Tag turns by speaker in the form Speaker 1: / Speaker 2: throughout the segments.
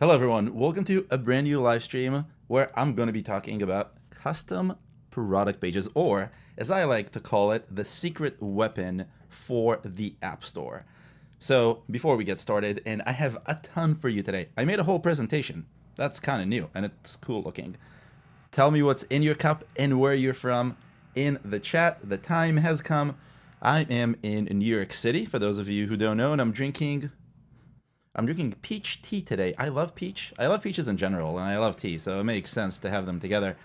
Speaker 1: Hello everyone, welcome to a brand new live stream where I'm going to be talking about custom product pages, or as I like to call it, the secret weapon for the App Store. So before we get started, and I have a ton for you today, I made a whole presentation. That's kind of new and it's cool looking. Tell me what's in your cup and where you're from in the chat. The time has come. I am in New York City, for those of you who don't know, and I'm drinking peach tea today. I love peach. I love peaches in general, and I love tea, so it makes sense to have them together.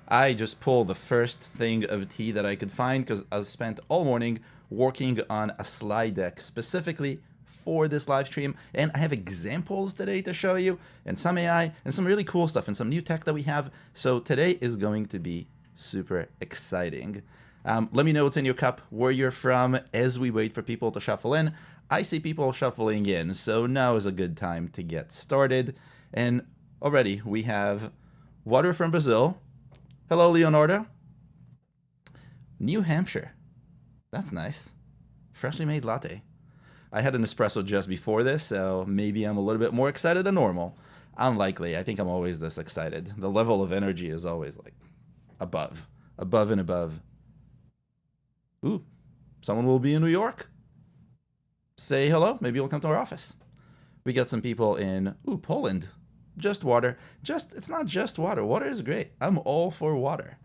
Speaker 1: I just pulled the first thing of tea that I could find because I spent all morning working on a slide deck specifically for this live stream, and I have examples today to show you, and some AI, and some really cool stuff, and some new tech that we have. So today is going to be super exciting. Let me know what's in your cup, where you're from, as we wait for people to shuffle in. I see people shuffling in, so now is a good time to get started. And already we have water from Brazil. Hello, Leonardo. New Hampshire. That's nice. Freshly made latte. I had an espresso just before this, so maybe I'm a little bit more excited than normal. Unlikely. I think I'm always this excited. The level of energy is always like above and above. Ooh, someone will be in New York. Say hello. Maybe you'll come to our office. We got some people in Poland. Just water. It's not just water. Water is great. I'm all for water.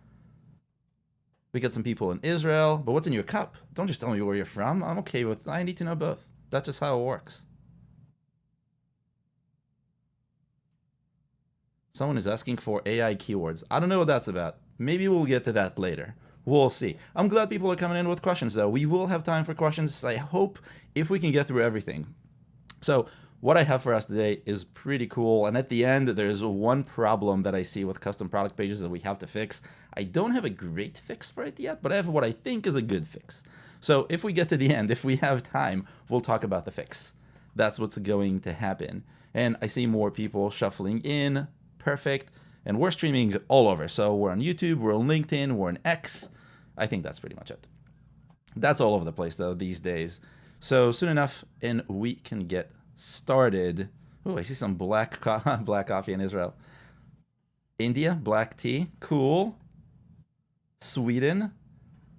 Speaker 1: We got some people in Israel. But what's in your cup? Don't just tell me where you're from. I'm okay with. I need to know both. That's just how it works. Someone is asking for AI keywords. I don't know what that's about. Maybe we'll get to that later. We'll see. I'm glad people are coming in with questions, though. We will have time for questions, I hope, if we can get through everything. So what I have for us today is pretty cool. And at the end, there's one problem that I see with custom product pages that we have to fix. I don't have a great fix for it yet, but I have what I think is a good fix. So if we get to the end, if we have time, we'll talk about the fix. That's what's going to happen. And I see more people shuffling in. Perfect. And we're streaming all over. So we're on YouTube, we're on LinkedIn, we're on X. I think that's pretty much it. That's all over the place, though, these days. So soon enough, and we can get started. Oh, I see some black coffee in Israel. India, black tea. Cool. Sweden,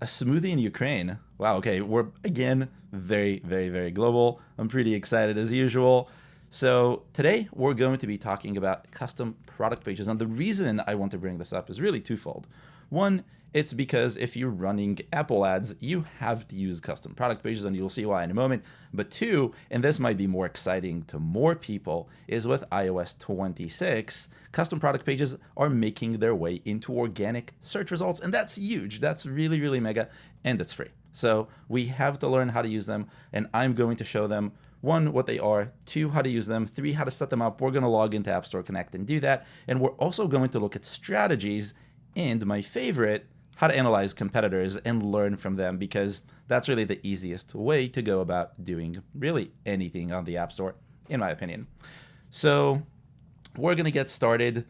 Speaker 1: a smoothie in Ukraine. Wow, okay. We're, again, very, very, very global. I'm pretty excited as usual. So today we're going to be talking about custom product pages. And the reason I want to bring this up is really twofold. One, it's because if you're running Apple ads, you have to use custom product pages, and you'll see why in a moment. But two, and this might be more exciting to more people, is with iOS 26, custom product pages are making their way into organic search results. And that's huge. That's really, really mega, and it's free. So we have to learn how to use them, and I'm going to show them, one, what they are, two, how to use them, three, how to set them up. We're going to log into App Store Connect and do that. And we're also going to look at strategies, and my favorite, how to analyze competitors and learn from them, because that's really the easiest way to go about doing really anything on the App Store, in my opinion. So we're going to get started,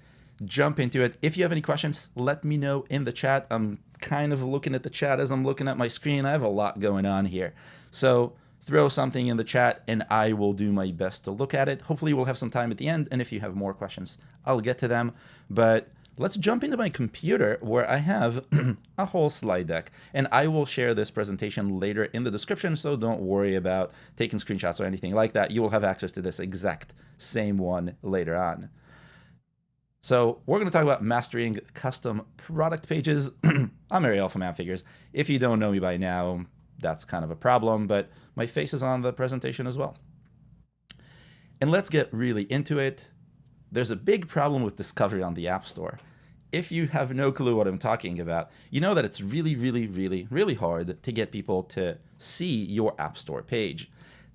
Speaker 1: jump into it. If you have any questions, let me know in the chat. I'm kind of looking at the chat as I'm looking at my screen. I have a lot going on here. So throw something in the chat and I will do my best to look at it. Hopefully we'll have some time at the end, and if you have more questions, I'll get to them. But let's jump into my computer where I have a whole slide deck, and I will share this presentation later in the description, so don't worry about taking screenshots or anything like that. You will have access to this exact same one later on. So we're going to talk about mastering custom product pages. I'm Ariel from Appfigures. If you don't know me by now, that's kind of a problem, but my face is on the presentation as well. And let's get really into it. There's a big problem with discovery on the App Store. If you have no clue what I'm talking about, you know that it's really, really, really, really hard to get people to see your App Store page.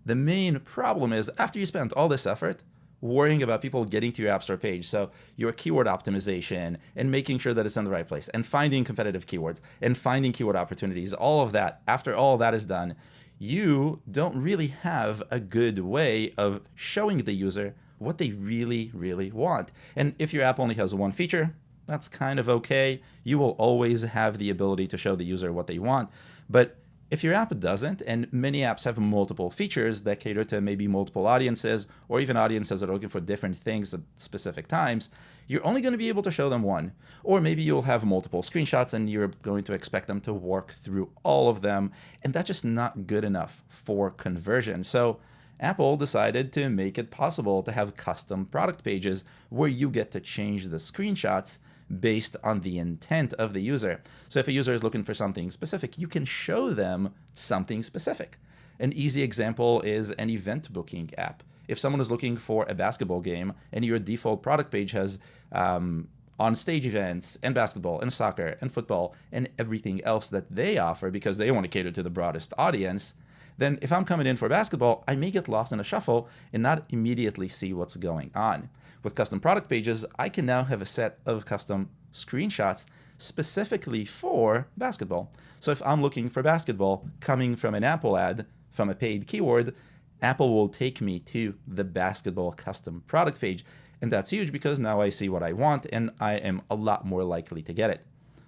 Speaker 1: The main problem is after you spent all this effort worrying about people getting to your App Store page, so your keyword optimization and making sure that it's in the right place and finding competitive keywords and finding keyword opportunities, all of that, after all that is done, you don't really have a good way of showing the user what they really, really want. And if your app only has one feature, that's kind of okay. You will always have the ability to show the user what they want. But If your app doesn't, and many apps have multiple features that cater to maybe multiple audiences, or even audiences that are looking for different things at specific times, you're only going to be able to show them one. Or maybe you'll have multiple screenshots and you're going to expect them to work through all of them, and that's just not good enough for conversion. So Apple decided to make it possible to have custom product pages where you get to change the screenshots based on the intent of the user. So if a user is looking for something specific, you can show them something specific. An easy example is an event booking app. If someone is looking for a basketball game and your default product page has on-stage events and basketball and soccer and football and everything else that they offer because they want to cater to the broadest audience, then if I'm coming in for basketball, I may get lost in a shuffle and not immediately see what's going on. With custom product pages, I can now have a set of custom screenshots specifically for basketball. So if I'm looking for basketball coming from an Apple ad, from a paid keyword, Apple will take me to the basketball custom product page. And that's huge because now I see what I want and I am a lot more likely to get it.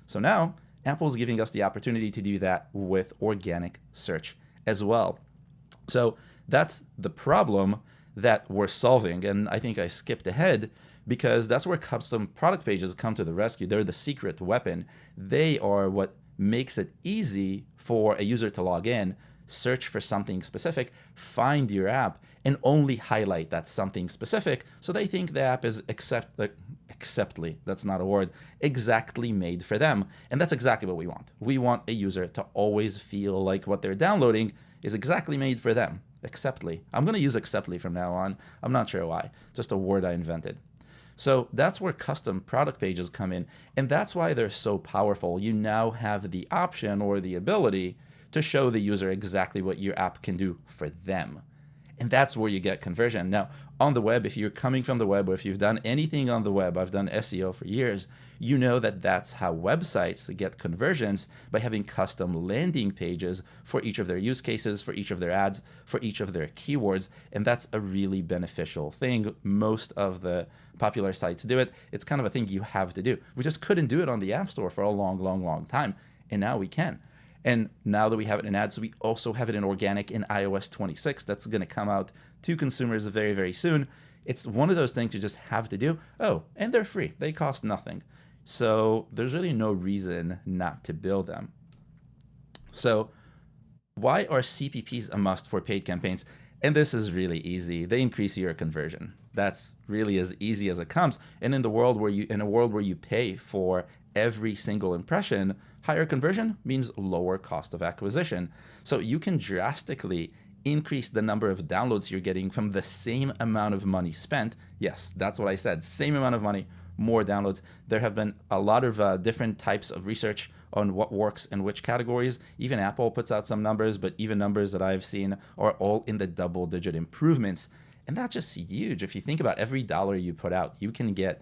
Speaker 1: So now Apple's giving us the opportunity to do that with organic search as well. So that's the problem that we're solving. And I think I skipped ahead because that's where custom product pages come to the rescue. They're the secret weapon. They are what makes it easy for a user to log in, search for something specific, find your app, and only highlight that something specific so they think the app is that's not a word, exactly made for them. And that's exactly what we want. We want a user to always feel like what they're downloading is exactly made for them. Acceptly. I'm going to use acceptly from now on. I'm not sure why. Just a word I invented. So that's where custom product pages come in. And that's why they're so powerful. You now have the option or the ability to show the user exactly what your app can do for them. And that's where you get conversion. Now, on the web, if you're coming from the web or if you've done anything on the web, I've done SEO for years, you know that that's how websites get conversions, by having custom landing pages for each of their use cases, for each of their ads, for each of their keywords. And that's a really beneficial thing. Most of the popular sites do it. It's kind of a thing you have to do. We just couldn't do it on the App Store for a long time. And now we can. And now that we have it in ads, we also have it in organic in iOS 26. That's going to come out to consumers very, very soon. It's one of those things you just have to do. Oh, and they're free. They cost nothing. So there's really no reason not to build them. So why are CPPs a must for paid campaigns? And this is really easy. They increase your conversion. That's really as easy as it comes. And in a world where you pay for every single impression, higher conversion means lower cost of acquisition. So you can drastically increase the number of downloads you're getting from the same amount of money spent. Yes, that's what I said. Same amount of money, more downloads. There have been a lot of different types of research on what works in which categories. Even Apple puts out some numbers, but even numbers that I've seen are all in the double-digit improvements. And that's just huge. If you think about every dollar you put out, you can get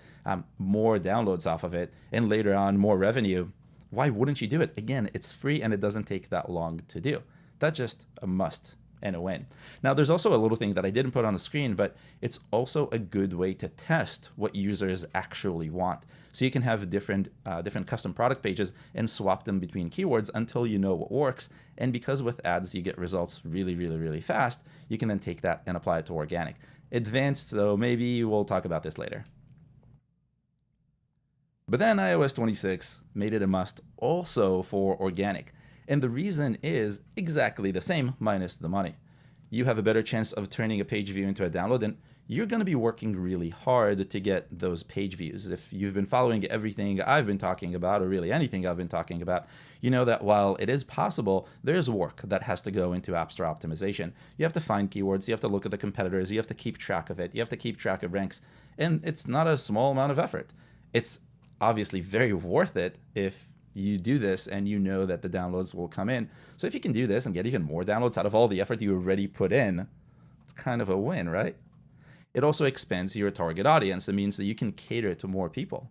Speaker 1: more downloads off of it and later on more revenue. Why wouldn't you do it? Again, it's free and it doesn't take that long to do. That's just a must and a win. Now, there's also a little thing that I didn't put on the screen, but it's also a good way to test what users actually want. So you can have different custom product pages and swap them between keywords until you know what works. And because with ads, you get results really fast, you can then take that and apply it to organic. Advanced, so maybe we'll talk about this later. But then iOS 26 made it a must also for organic. And the reason is exactly the same, minus the money. You have a better chance of turning a page view into a download, and you're going to be working really hard to get those page views. If you've been following everything I've been talking about, or really anything I've been talking about, you know that while it is possible, there's work that has to go into App Store optimization. You have to find keywords, you have to look at the competitors, you have to keep track of it, you have to keep track of ranks, and it's not a small amount of effort. It's obviously very worth it if you do this and you know that the downloads will come in. So if you can do this and get even more downloads out of all the effort you already put in, it's kind of a win, right? It also expands your target audience. It means that you can cater to more people.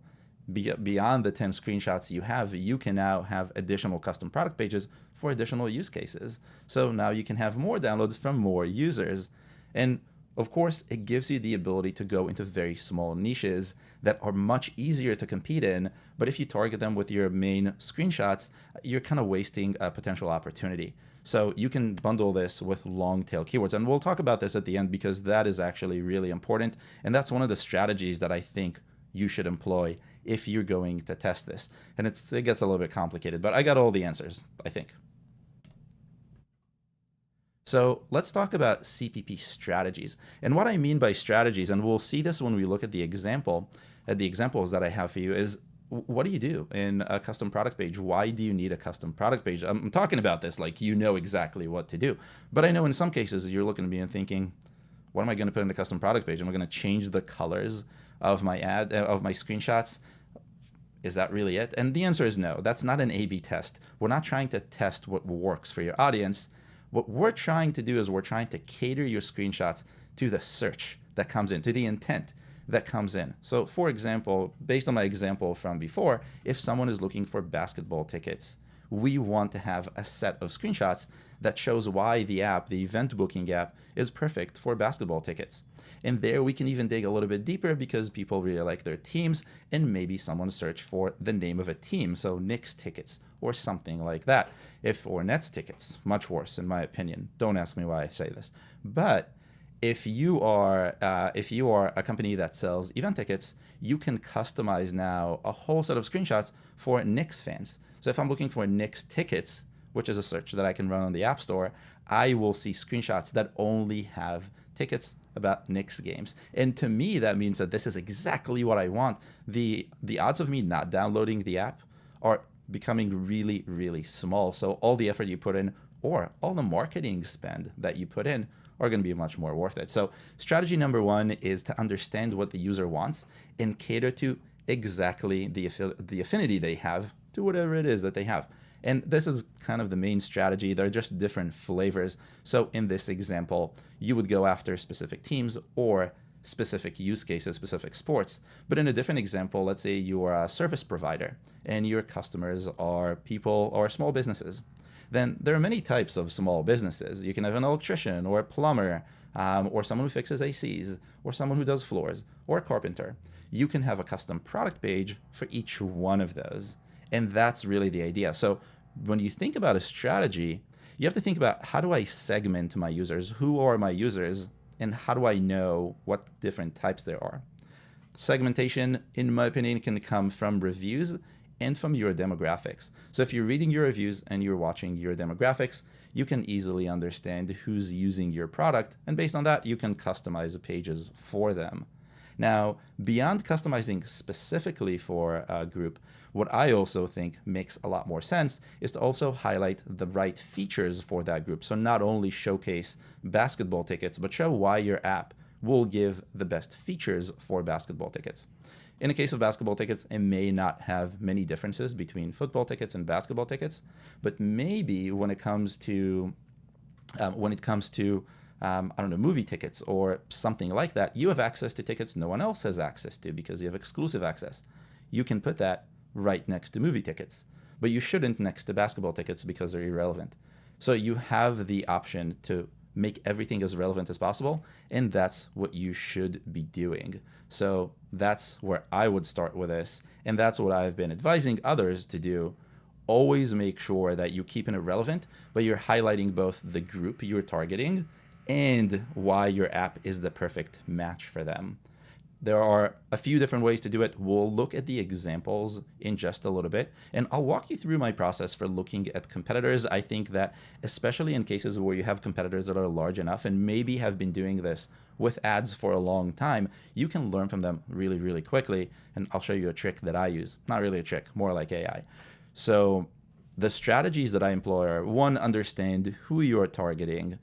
Speaker 1: Beyond the 10 screenshots you have, you can now have additional custom product pages for additional use cases. So now you can have more downloads from more users. And Of course, it gives you the ability to go into very small niches that are much easier to compete in, but if you target them with your main screenshots, you're kind of wasting a potential opportunity. So you can bundle this with long tail keywords, and we'll talk about this at the end because that is actually really important, and that's one of the strategies that I think you should employ if you're going to test this. And it gets a little bit complicated, but I got all the answers, I think. So let's talk about CPP strategies. And what I mean by strategies, and we'll see this when we look at the examples that I have for you, is what do you do in a custom product page? Why do you need a custom product page? I'm talking about this like you know exactly what to do. But I know in some cases you're looking at me and thinking, what am I going to put in the custom product page? Am I going to change the colors of my of my screenshots? Is that really it? And the answer is no. That's not an A/B test. We're not trying to test what works for your audience. What we're trying to do is we're trying to cater your screenshots to the search that comes in, to the intent that comes in. So for example, based on my example from before, if someone is looking for basketball tickets, we want to have a set of screenshots that shows why the app, the event booking app, is perfect for basketball tickets. And there we can even dig a little bit deeper because people really like their teams, and maybe someone search for the name of a team, so Knicks tickets or something like that. Or Nets tickets, much worse in my opinion. Don't ask me why I say this. But if you are a company that sells event tickets, you can customize now a whole set of screenshots for Knicks fans. So if I'm looking for Knicks tickets, which is a search that I can run on the App Store, I will see screenshots that only have tickets about Knicks games. And to me, that means that this is exactly what I want. The odds of me not downloading the app are becoming really, really small. So all the effort you put in or all the marketing spend that you put in are going to be much more worth it. So strategy number one is to understand what the user wants and cater to exactly the affinity they have to whatever it is that they have. And this is kind of the main strategy. They're just different flavors. So in this example, you would go after specific teams or specific use cases, specific sports. But in a different example, let's say you are a service provider and your customers are people or small businesses. Then there are many types of small businesses. You can have an electrician or a plumber or someone who fixes ACs or someone who does floors or a carpenter. You can have a custom product page for each one of those. And that's really the idea. So when you think about a strategy, you have to think about how do I segment my users? Who are my users? And how do I know what different types there are? Segmentation, in my opinion, can come from reviews and from your demographics. So if you're reading your reviews and you're watching your demographics, you can easily understand who's using your product. And based on that, you can customize the pages for them. Now, beyond customizing specifically for a group, what I also think makes a lot more sense is to also highlight the right features for that group. So not only showcase basketball tickets, but show why your app will give the best features for basketball tickets. In the case of basketball tickets, it may not have many differences between football tickets and basketball tickets, but maybe when it comes to I don't know, movie tickets or something like that, you have access to tickets no one else has access to because you have exclusive access. You can put that right next to movie tickets, but you shouldn't next to basketball tickets because they're irrelevant. So you have the option to make everything as relevant as possible, and that's what you should be doing. So that's where I would start with this, and that's what I've been advising others to do. Always make sure that you're keeping it relevant, but you're highlighting both the group you're targeting and why your app is the perfect match for them. There are a few different ways to do it. We'll look at the examples in just a little bit, and I'll walk you through my process for looking at competitors. I think that especially in cases where you have competitors that are large enough and maybe have been doing this with ads for a long time, you can learn from them really, really quickly. And I'll show you a trick that I use. Not really a trick, more like AI. So the strategies that I employ are, one, understand who you are targeting,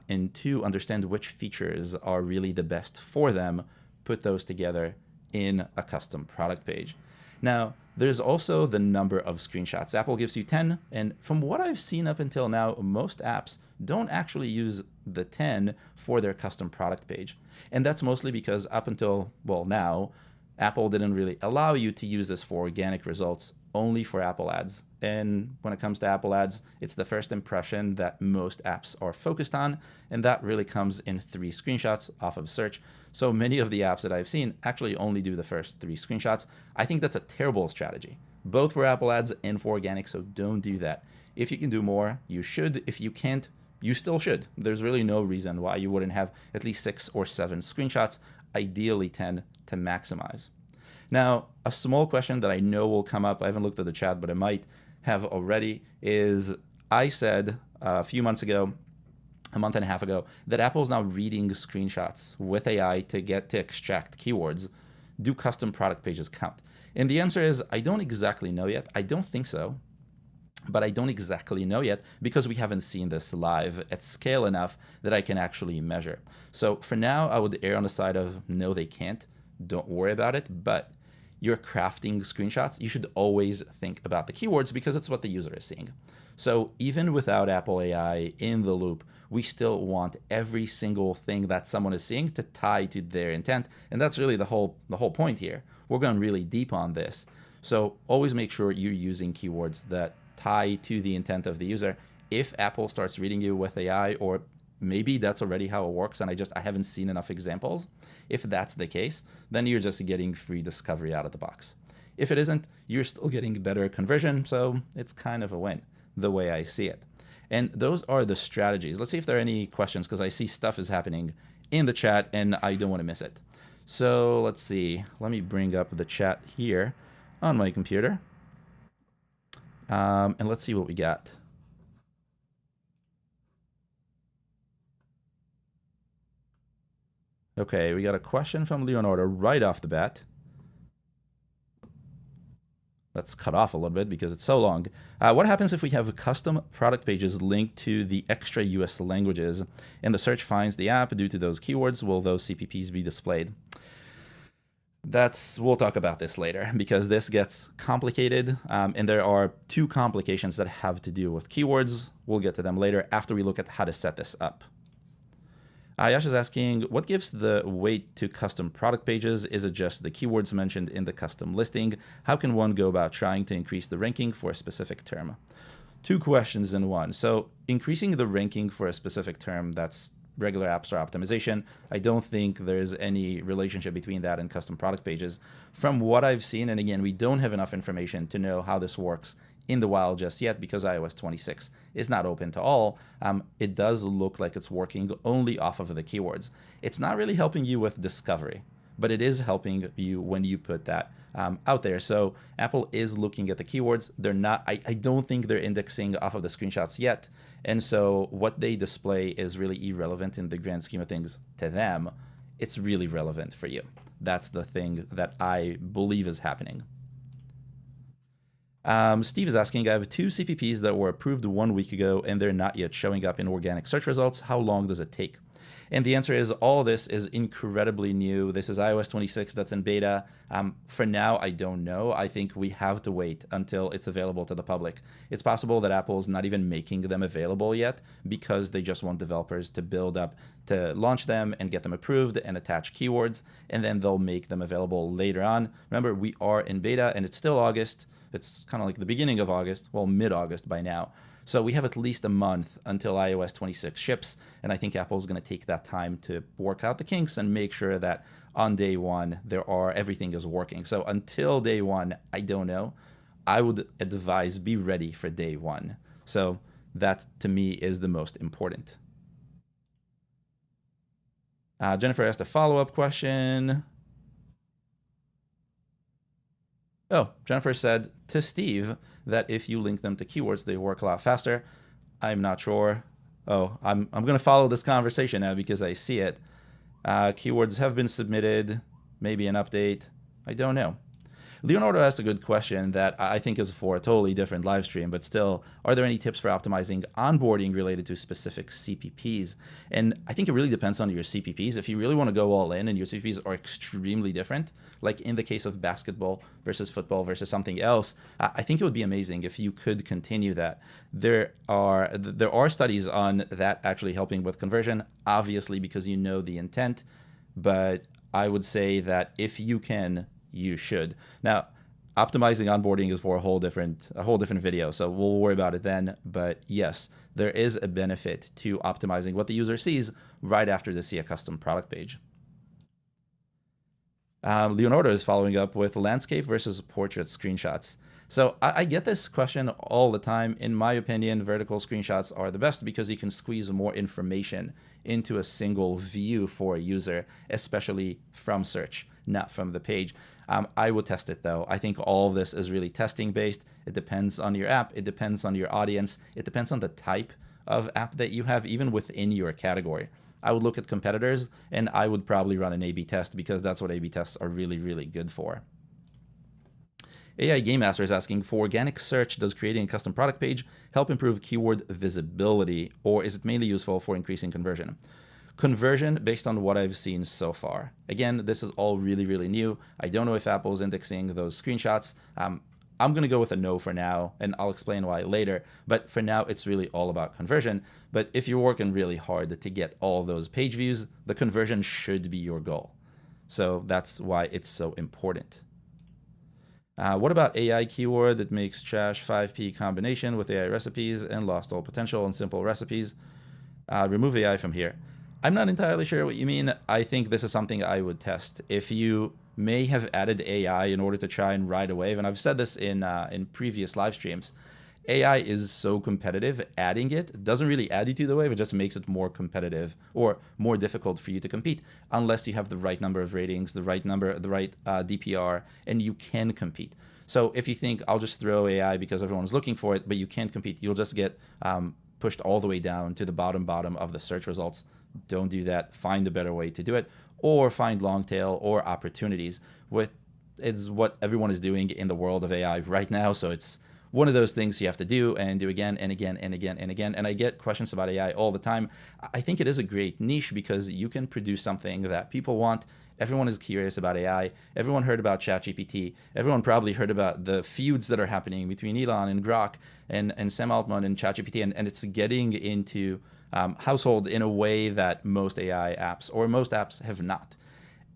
Speaker 1: and two, understand which features are really the best for them. Put those together in a custom product page. Now, there's also the number of screenshots. Apple gives you 10, and from what I've seen up until now, most apps don't actually use the 10 for their custom product page. And that's mostly because up until, well, now, Apple didn't really allow you to use this for organic results only for Apple ads. And when it comes to Apple ads, it's the first impression that most apps are focused on, and that really comes in 3 screenshots off of search. So many of the apps that I've seen actually only do the first 3 screenshots. I think that's a terrible strategy, both for Apple ads and for organic, so don't do that. If you can do more, you should. If you can't, you still should. There's really no reason why you wouldn't have at least 6 or 7 screenshots, ideally 10 to maximize. Now, a small question that I know will come up, I haven't looked at the chat, but it might have already, is I said a few months ago, a month and a half ago, that Apple is now reading screenshots with AI to extract keywords. Do custom product pages count? And the answer is, I don't exactly know yet. I don't think so, but I don't exactly know yet because we haven't seen this live at scale enough that I can actually measure. So for now, I would err on the side of no, they can't. Don't worry about it, but you're crafting screenshots, you should always think about the keywords because it's what the user is seeing. So even without Apple AI in the loop, we still want every single thing that someone is seeing to tie to their intent. And that's really the whole point here. We're going really deep on this. So always make sure you're using keywords that tie to the intent of the user. If Apple starts reading you with AI, or maybe that's already how it works and I haven't seen enough examples. If that's the case, then you're just getting free discovery out of the box. If it isn't, you're still getting better conversion, so it's kind of a win, the way I see it. And those are the strategies. Let's see if there are any questions, because I see stuff is happening in the chat and I don't want to miss it. So let's see. Let me bring up the chat here on my computer. And let's see what we got. Okay, we got a question from Leonardo right off the bat. Let's cut off a little bit because it's so long. What happens if we have custom product pages linked to the extra US languages and the search finds the app due to those keywords? Will those CPPs be displayed? We'll talk about this later because this gets complicated, and there are 2 complications that have to do with keywords. We'll get to them later after we look at how to set this up. Yash is asking, what gives the weight to custom product pages? Is it just the keywords mentioned in the custom listing? How can one go about trying to increase the ranking for a specific term? 2 questions in one. So increasing the ranking for a specific term, that's regular App Store optimization. I don't think there's any relationship between that and custom product pages. From what I've seen, and again, we don't have enough information to know how this works in the wild just yet because iOS 26 is not open to all, it does look like it's working only off of the keywords. It's not really helping you with discovery, but it is helping you when you put that out there. So Apple is looking at the keywords. They're not, I don't think they're indexing off of the screenshots yet. And so what they display is really irrelevant in the grand scheme of things to them. It's really relevant for you. That's the thing that I believe is happening. Steve is asking, I have 2 CPPs that were approved 1 week ago and they're not yet showing up in organic search results. How long does it take? And the answer is all this is incredibly new. This is iOS 26 that's in beta. For now, I don't know. I think we have to wait until it's available to the public. It's possible that Apple's not even making them available yet because they just want developers to build up, to launch them and get them approved and attach keywords, and then they'll make them available later on. Remember, we are in beta and it's still August. It's kind of like the beginning of August, well, mid-August by now. So we have at least a month until iOS 26 ships, and I think Apple's going to take that time to work out the kinks and make sure that on day 1 everything is working. So until day 1, I don't know. I would advise be ready for day 1. So that to me is the most important. Jennifer asked a follow-up question. Oh, Jennifer said to Steve that if you link them to keywords, they work a lot faster. I'm not sure. Oh, I'm going to follow this conversation now because I see it. Keywords have been submitted. Maybe an update. I don't know. Leonardo asked a good question that I think is for a totally different live stream, but still, are there any tips for optimizing onboarding related to specific CPPs? And I think it really depends on your CPPs. If you really want to go all in and your CPPs are extremely different, like in the case of basketball versus football versus something else, I think it would be amazing if you could continue that. There are studies on that actually helping with conversion, obviously because you know the intent, but I would say that if you can, you should. Now, optimizing onboarding is for a whole different video, so we'll worry about it then. But yes, there is a benefit to optimizing what the user sees right after they see a custom product page. Leonardo is following up with landscape versus portrait screenshots. So I get this question all the time. In my opinion, vertical screenshots are the best because you can squeeze more information into a single view for a user, especially from search, not from the page. I would test it though. I think all of this is really testing based. It depends on your app. It depends on your audience. It depends on the type of app that you have, even within your category. I would look at competitors and I would probably run an A/B test because that's what A/B tests are really, really good for. AI Game Master is asking, for organic search, does creating a custom product page help improve keyword visibility, or is it mainly useful for increasing conversion? Conversion, based on what I've seen so far. Again, this is all really, really new. I don't know if Apple is indexing those screenshots. I'm going to go with a no for now, and I'll explain why later. But for now, it's really all about conversion. But if you're working really hard to get all those page views, the conversion should be your goal. So that's why it's so important. What about AI keyword that makes trash 5P combination with AI recipes and lost all potential on simple recipes? Remove AI from here. I'm not entirely sure what you mean. I think this is something I would test. If you may have added AI in order to try and ride a wave, and I've said this in previous live streams, AI is so competitive, adding it doesn't really add you to the wave, it just makes it more competitive or more difficult for you to compete unless you have the right number of ratings, the right DPR, and you can compete. So if you think I'll just throw AI because everyone's looking for it, but you can't compete, you'll just get pushed all the way down to the bottom of the search results. Don't do that. Find a better way to do it, or find long tail or opportunities. It's what everyone is doing in the world of AI right now. So it's one of those things you have to do and do again and again and again and again. And I get questions about AI all the time. I think it is a great niche because you can produce something that people want. Everyone is curious about AI. Everyone heard about ChatGPT. Everyone probably heard about the feuds that are happening between Elon and Grok and Sam Altman and ChatGPT. And it's getting into household in a way that most AI apps or most apps have not.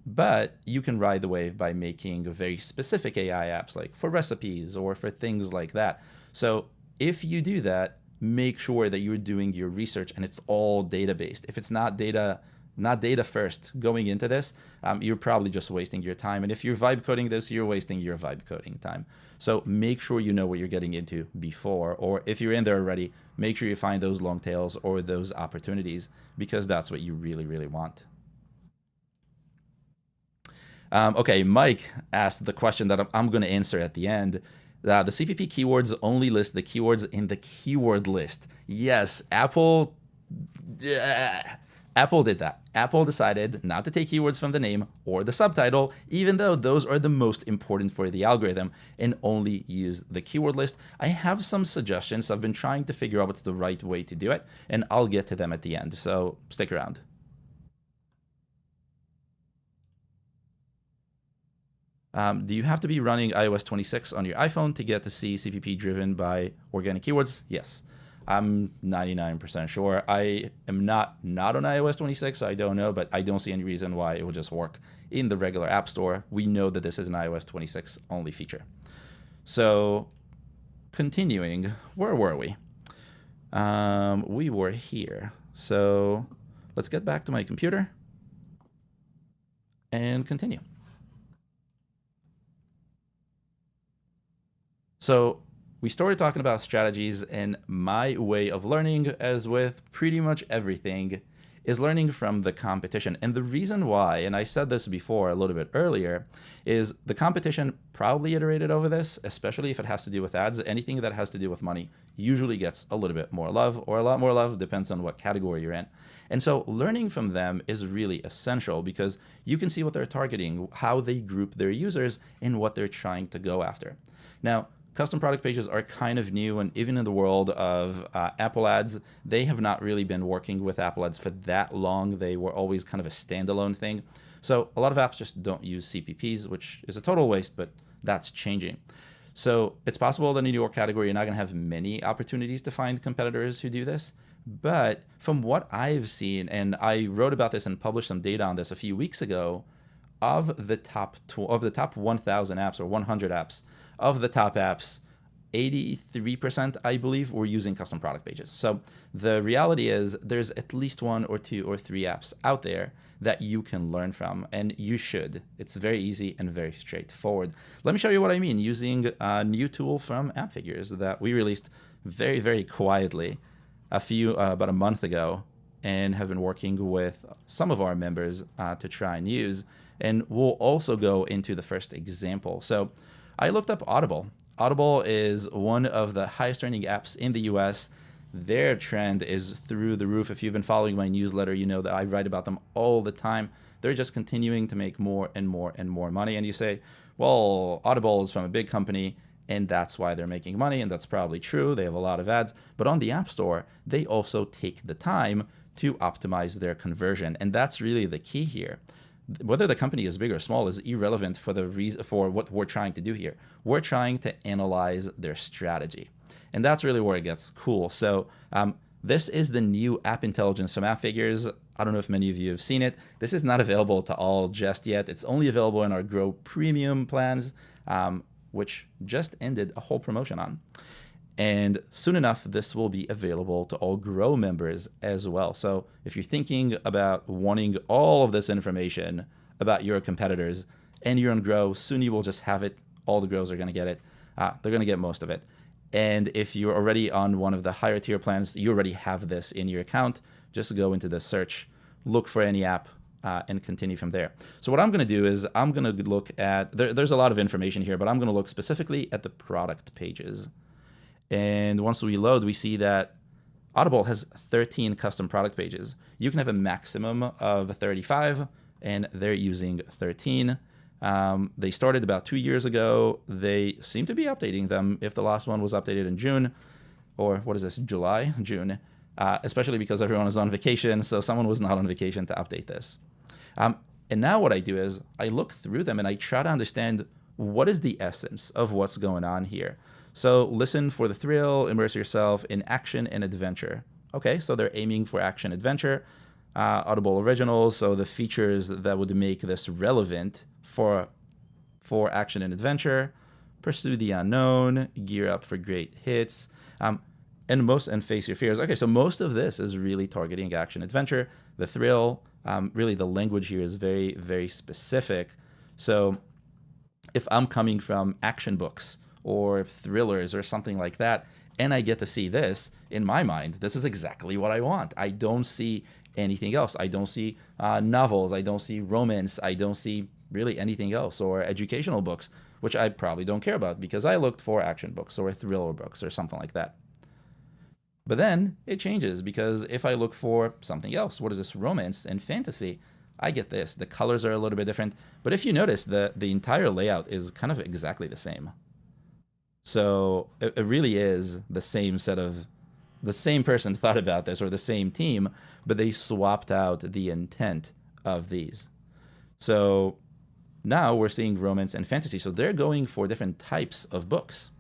Speaker 1: But you can ride the wave by making very specific AI apps, like for recipes or for things like that. So if you do that, make sure that you're doing your research and it's all data-based. If it's not data first going into this, you're probably just wasting your time. And if you're vibe coding this, you're wasting your vibe coding time. So make sure you know what you're getting into before, or if you're in there already, make sure you find those long tails or those opportunities, because that's what you really, really want. Okay, Mike asked the question that I'm going to answer at the end. The CPP keywords only list the keywords in the keyword list. Yes, Apple did that. Apple decided not to take keywords from the name or the subtitle, even though those are the most important for the algorithm, and only use the keyword list. I have some suggestions. I've been trying to figure out what's the right way to do it, and I'll get to them at the end, so stick around. Do you have to be running iOS 26 on your iPhone to get to see CPP driven by organic keywords? Yes. I'm 99% sure. I am not on iOS 26, so I don't know, but I don't see any reason why it would just work in the regular App Store. We know that this is an iOS 26 only feature. So continuing, where were we? We were here. So let's get back to my computer and continue. So we started talking about strategies, and my way of learning, as with pretty much everything, is learning from the competition. And the reason why, and I said this before a little bit earlier, is the competition probably iterated over this, especially if it has to do with ads. Anything that has to do with money usually gets a little bit more love, or a lot more love, depends on what category you're in. And so learning from them is really essential because you can see what they're targeting, how they group their users, and what they're trying to go after. Now, custom product pages are kind of new, and even in the world of Apple ads, they have not really been working with Apple ads for that long. They were always kind of a standalone thing. So a lot of apps just don't use CPPs, which is a total waste, but that's changing. So it's possible that in your category, you're not going to have many opportunities to find competitors who do this. But from what I've seen, and I wrote about this and published some data on this a few weeks ago, of the top 1,000 apps or 100 apps, of the top apps, 83%, I believe, were using custom product pages. So the reality is there's at least 1 or 2 or 3 apps out there that you can learn from, and you should. It's very easy and very straightforward. Let me show you what I mean using a new tool from Appfigures that we released very, very quietly about a month ago, and have been working with some of our members to try and use. And we'll also go into the first example. So I looked up Audible. Audible is one of the highest earning apps in the US. Their trend is through the roof. If you've been following my newsletter, you know that I write about them all the time. They're just continuing to make more and more and more money. And you say, well, Audible is from a big company, and that's why they're making money, and that's probably true. They have a lot of ads. But on the App Store, they also take the time to optimize their conversion. And that's really the key here. Whether the company is big or small is irrelevant for what we're trying to do here. We're trying to analyze their strategy. And that's really where it gets cool. So this is the new app intelligence from Appfigures. I don't know if many of you have seen it. This is not available to all just yet. It's only available in our Grow Premium plans, which just ended a whole promotion on. And soon enough, this will be available to all Grow members as well. So if you're thinking about wanting all of this information about your competitors and you're on Grow, soon you will just have it. All the Grows are going to get it. They're going to get most of it. And if you're already on one of the higher tier plans, you already have this in your account. Just go into the search, look for any app, and continue from there. So what I'm going to do is I'm going to look at, there's a lot of information here, but I'm going to look specifically at the product pages. And once we load, we see that Audible has 13 custom product pages. You can have a maximum of 35, and they're using 13. They started about 2 years ago. They seem to be updating them. If the last one was updated in June, or what is this, June, especially because everyone is on vacation, so someone was not on vacation to update this. And now what I do is I look through them and I try to understand what is the essence of what's going on here. So listen for the thrill, immerse yourself in action and adventure. Okay, so they're aiming for action adventure. Audible Originals, so the features that would make this relevant for action and adventure. Pursue the unknown, gear up for great hits, and face your fears. Okay, so most of this is really targeting action adventure. The thrill, really the language here is very, very specific. So if I'm coming from action books or thrillers or something like that, and I get to see this, in my mind, this is exactly what I want. I don't see anything else. I don't see novels. I don't see romance. I don't see really anything else, or educational books, which I probably don't care about because I looked for action books or thriller books or something like that. But then it changes, because if I look for something else, what is this, romance and fantasy, I get this. The colors are a little bit different. But if you notice, the entire layout is kind of exactly the same. So it really is the same the same person thought about this, or the same team, but they swapped out the intent of these. So now we're seeing romance and fantasy. So they're going for different types of books.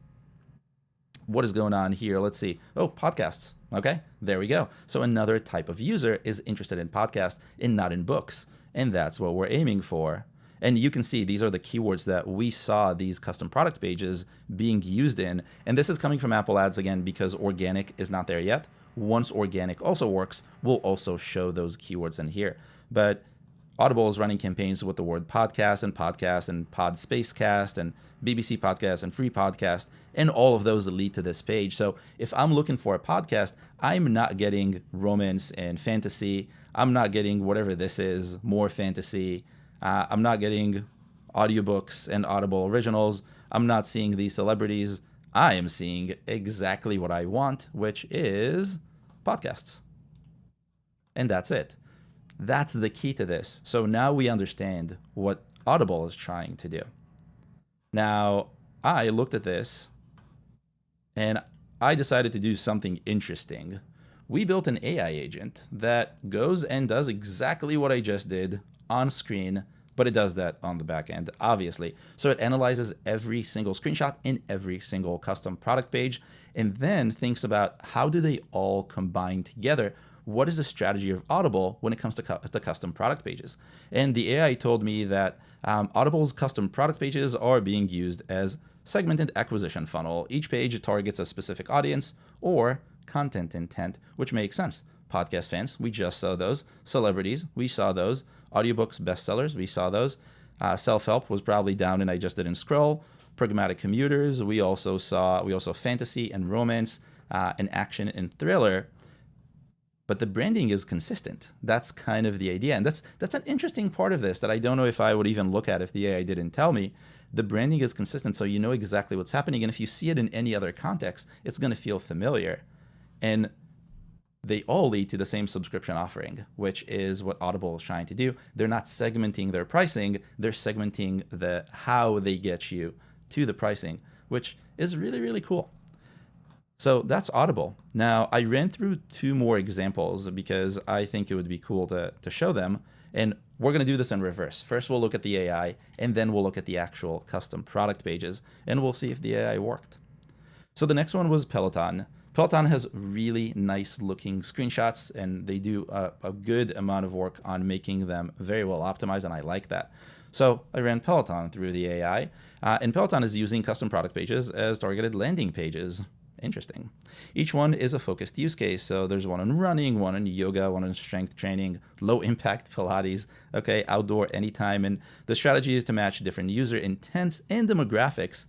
Speaker 1: What is going on here? Let's see. Oh, podcasts. Okay, there we go. So another type of user is interested in podcasts and not in books. And that's what we're aiming for. And you can see these are the keywords that we saw these custom product pages being used in. And this is coming from Apple Ads again, because organic is not there yet. Once organic also works, we'll also show those keywords in here. But Audible is running campaigns with the word podcast and pod spacecast and BBC podcast and free podcast, and all of those lead to this page. So if I'm looking for a podcast, I'm not getting romance and fantasy. I'm not getting whatever this is, more fantasy. I'm not getting audiobooks and Audible Originals. I'm not seeing these celebrities. I am seeing exactly what I want, which is podcasts. And that's it. That's the key to this. So now we understand what Audible is trying to do. Now, I looked at this and I decided to do something interesting. We built an AI agent that goes and does exactly what I just did on screen, but it does that on the back end, obviously. So it analyzes every single screenshot in every single custom product page, and then thinks about how do they all combine together. What is the strategy of Audible when it comes to custom product pages? And the AI told me that Audible's custom product pages are being used as segmented acquisition funnel. Each page targets a specific audience or content intent, which makes sense. Podcast fans, we just saw those. Celebrities, we saw those. Audiobooks, bestsellers, we saw those. Self-help was probably down and I just didn't scroll. Pragmatic commuters, we also fantasy and romance and action and thriller. But the branding is consistent. That's kind of the idea. And that's an interesting part of this that I don't know if I would even look at if the AI didn't tell me. The branding is consistent, so you know exactly what's happening. And if you see it in any other context, it's going to feel familiar. And they all lead to the same subscription offering, which is what Audible is trying to do. They're not segmenting their pricing. They're segmenting how they get you to the pricing, which is really, really cool. So that's Audible. Now, I ran through 2 more examples because I think it would be cool to show them. And we're going to do this in reverse. First, we'll look at the AI, and then we'll look at the actual custom product pages, and we'll see if the AI worked. So the next one was Peloton. Peloton has really nice looking screenshots, and they do a good amount of work on making them very well optimized, and I like that. So I ran Peloton through the AI, and Peloton is using custom product pages as targeted landing pages. Interesting. Each one is a focused use case. So there's one on running, one on yoga, one on strength training, low impact Pilates, okay, outdoor anytime. And the strategy is to match different user intents and demographics.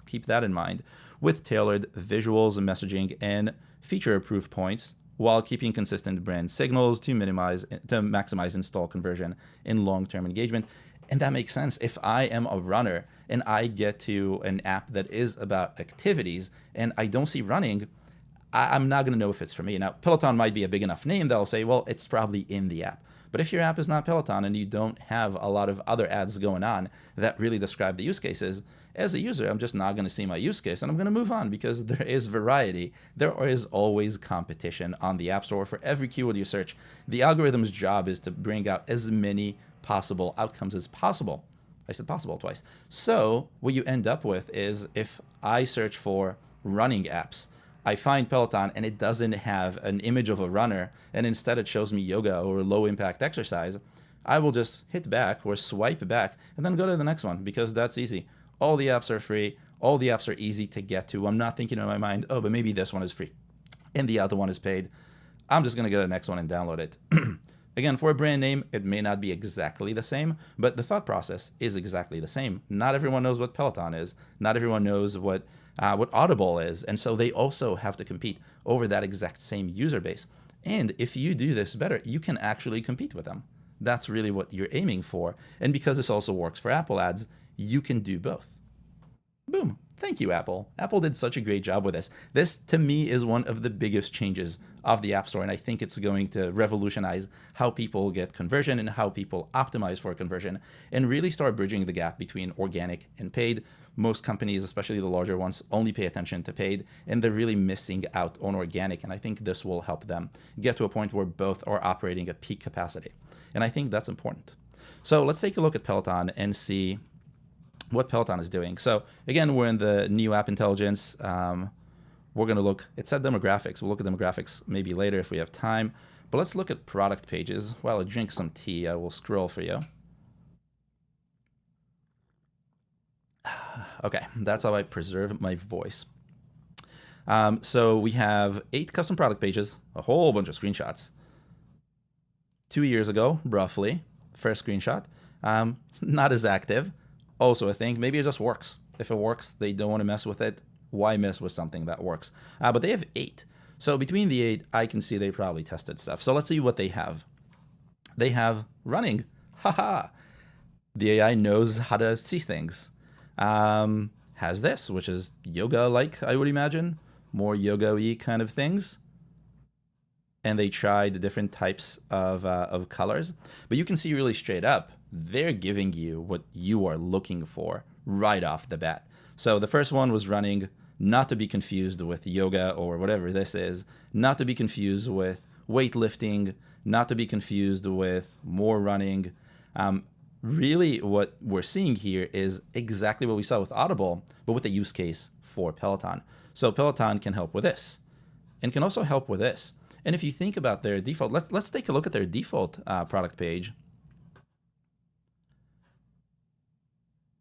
Speaker 1: Keep that in mind, with tailored visuals and messaging and feature proof points while keeping consistent brand signals to maximize install conversion and long-term engagement. And that makes sense. If I am a runner and I get to an app that is about activities and I don't see running, I'm not going to know if it's for me. Now, Peloton might be a big enough name that I'll say, well, it's probably in the app. But if your app is not Peloton and you don't have a lot of other ads going on that really describe the use cases, as a user, I'm just not going to see my use case and I'm going to move on because there is variety. There is always competition on the App Store for every keyword you search. The algorithm's job is to bring out as many possible outcomes as possible. I said possible twice. So what you end up with is if I search for running apps, I find Peloton and it doesn't have an image of a runner and instead it shows me yoga or low impact exercise, I will just hit back or swipe back and then go to the next one because that's easy. All the apps are free. All the apps are easy to get to. I'm not thinking in my mind, oh, but maybe this one is free and the other one is paid. I'm just going to go to the next one and download it. Again, for a brand name, it may not be exactly the same, but the thought process is exactly the same. Not everyone knows what Peloton is. Not everyone knows what Audible is. And so they also have to compete over that exact same user base. And if you do this better, you can actually compete with them. That's really what you're aiming for. And because this also works for Apple ads, you can do both. Boom. Thank you, Apple. Apple did such a great job with this. This, to me, is one of the biggest changes of the App Store, and I think it's going to revolutionize how people get conversion and how people optimize for conversion and really start bridging the gap between organic and paid. Most companies, especially the larger ones, only pay attention to paid, and they're really missing out on organic, and I think this will help them get to a point where both are operating at peak capacity, and I think that's important. So let's take a look at Peloton and see what Peloton is doing. So again, we're in the new app intelligence. We're going to look, it said demographics. We'll look at demographics maybe later if we have time. But let's look at product pages. While I drink some tea, I will scroll for you. Okay, that's how I preserve my voice. So we have 8 custom product pages, a whole bunch of screenshots. 2 years ago, roughly, first screenshot. Not as active. Also, I think maybe it just works. If it works, they don't want to mess with it. Why mess with something that works? But they have 8. So between the 8, I can see they probably tested stuff. So let's see what they have. They have running. Haha. The AI knows how to see things. Has this, which is yoga-like, I would imagine. More yoga-y kind of things. And they tried different types of colors. But you can see really straight up, they're giving you what you are looking for right off the bat. So the first one was running, not to be confused with yoga or whatever this is, not to be confused with weightlifting, not to be confused with more running. Really what we're seeing here is exactly what we saw with Audible, but with a use case for Peloton. So Peloton can help with this and can also help with this. And if you think about their default, let's take a look at their default product page.